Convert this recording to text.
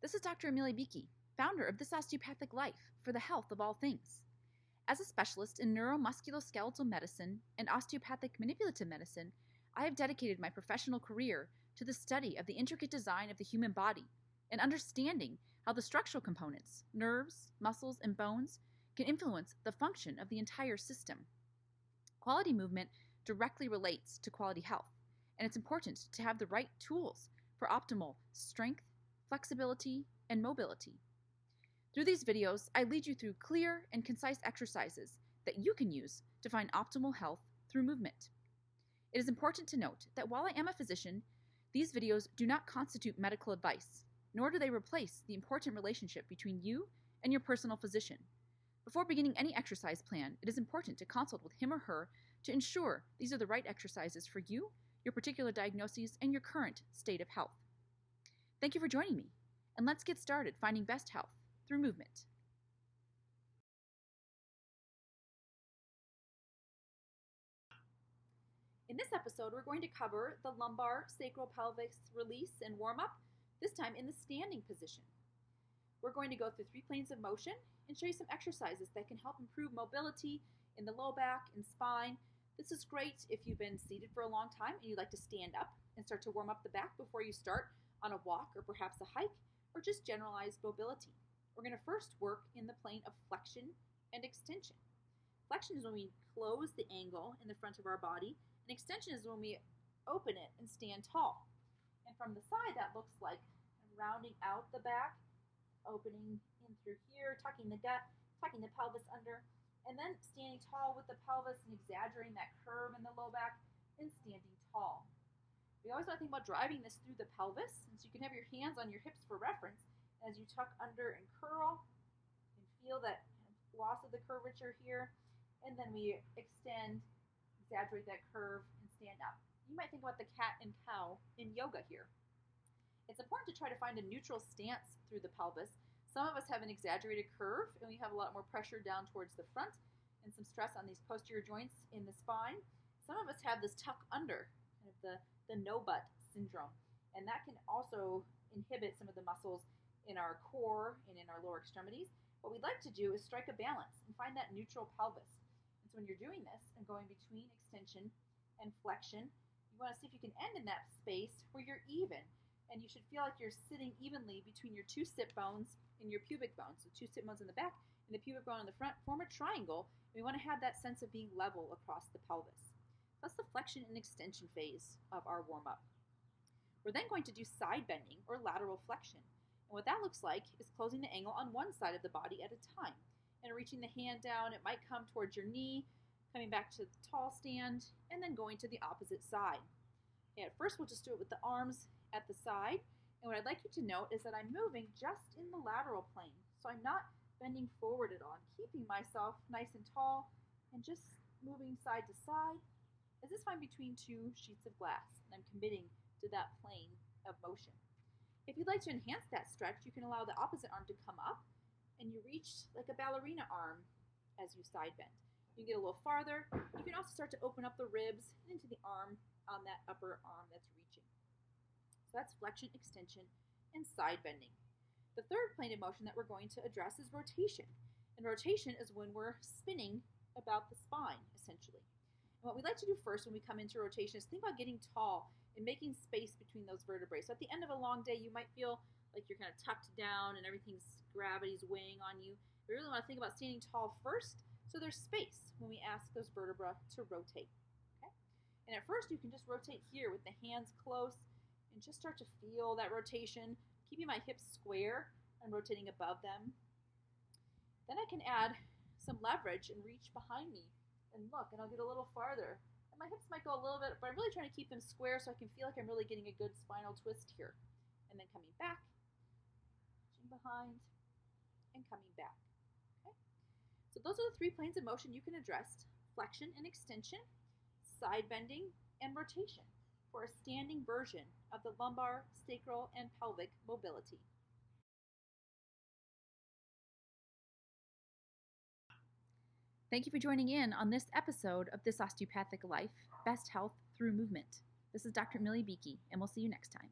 This is Dr. Amelia Bueche, founder of This Osteopathic Life for the health of all things. As a specialist in neuromusculoskeletal medicine and osteopathic manipulative medicine, I have dedicated my professional career to the study of the intricate design of the human body and understanding how the structural components, nerves, muscles, and bones can influence the function of the entire system. Quality movement directly relates to quality health, and it's important to have the right tools for optimal strength, flexibility, and mobility. Through these videos, I lead you through clear and concise exercises that you can use to find optimal health through movement. It is important to note that while I am a physician, these videos do not constitute medical advice, nor do they replace the important relationship between you and your personal physician. Before beginning any exercise plan, it is important to consult with him or her to ensure these are the right exercises for you, your particular diagnoses, and your current state of health. Thank you for joining me, and let's get started finding best health through movement. In this episode, we're going to cover the lumbar sacropelvic release and warm-up, this time in the standing position. We're going to go through 3 planes of motion and show you some exercises that can help improve mobility in the low back and spine. This is great if you've been seated for a long time and you'd like to stand up and start to warm up the back before you start on a walk or perhaps a hike, or just generalized mobility. We're going to first work in the plane of flexion and extension. Flexion is when we close the angle in the front of our body, and extension is when we open it and stand tall. And from the side, that looks like rounding out the back, opening in through here, tucking the gut, tucking the pelvis under, and then standing tall with the pelvis and exaggerating that curve in the low back and standing tall. We always want to think about driving this through the pelvis, and so you can have your hands on your hips for reference as you tuck under and curl and feel that loss of the curvature here, and then we extend, exaggerate that curve, and stand up. You might think about the cat and cow in yoga here. It's important to try to find a neutral stance through the pelvis. Some of us have an exaggerated curve, and we have a lot more pressure down towards the front and some stress on these posterior joints in the spine. Some of us have this tuck under, kind of the no-butt syndrome, and that can also inhibit some of the muscles in our core and in our lower extremities. What we'd like to do is strike a balance and find that neutral pelvis. And so when you're doing this and going between extension and flexion, you want to see if you can end in that space where you're even, and you should feel like you're sitting evenly between your 2 sit bones and your pubic bone. So 2 sit bones in the back and the pubic bone in the front form a triangle. We want to have that sense of being level across the pelvis. That's the flexion and extension phase of our warm-up. We're then going to do side bending or lateral flexion. And what that looks like is closing the angle on one side of the body at a time and reaching the hand down. It might come towards your knee, coming back to the tall stand, and then going to the opposite side. Okay, at first, we'll just do it with the arms at the side. And what I'd like you to note is that I'm moving just in the lateral plane. So I'm not bending forward at all. I'm keeping myself nice and tall and just moving side to side as if I'm between 2 sheets of glass, and I'm committing to that plane of motion. If you'd like to enhance that stretch, you can allow the opposite arm to come up, and you reach like a ballerina arm as you side bend. You can get a little farther. You can also start to open up the ribs into the arm on that upper arm that's reaching. So that's flexion, extension, and side bending. The third plane of motion that we're going to address is rotation. And rotation is when we're spinning about the spine, essentially. And what we like to do first when we come into rotation is think about getting tall and making space between those vertebrae. So at the end of a long day, you might feel like you're kind of tucked down and gravity's weighing on you. We really want to think about standing tall first, so there's space when we ask those vertebrae to rotate. Okay? And at first, you can just rotate here with the hands close and just start to feel that rotation, keeping my hips square and rotating above them. Then I can add some leverage and reach behind me and look, and I'll get a little farther. And my hips might go a little bit, but I'm really trying to keep them square so I can feel like I'm really getting a good spinal twist here. And then coming back, reaching behind, and coming back. Okay? So those are the 3 planes of motion you can address: flexion and extension, side bending, and rotation for a standing version of the lumbar, sacral, and pelvic mobility. Thank you for joining in on this episode of This Osteopathic Life, Best Health Through Movement. This is Dr. Amelia Bueche, and we'll see you next time.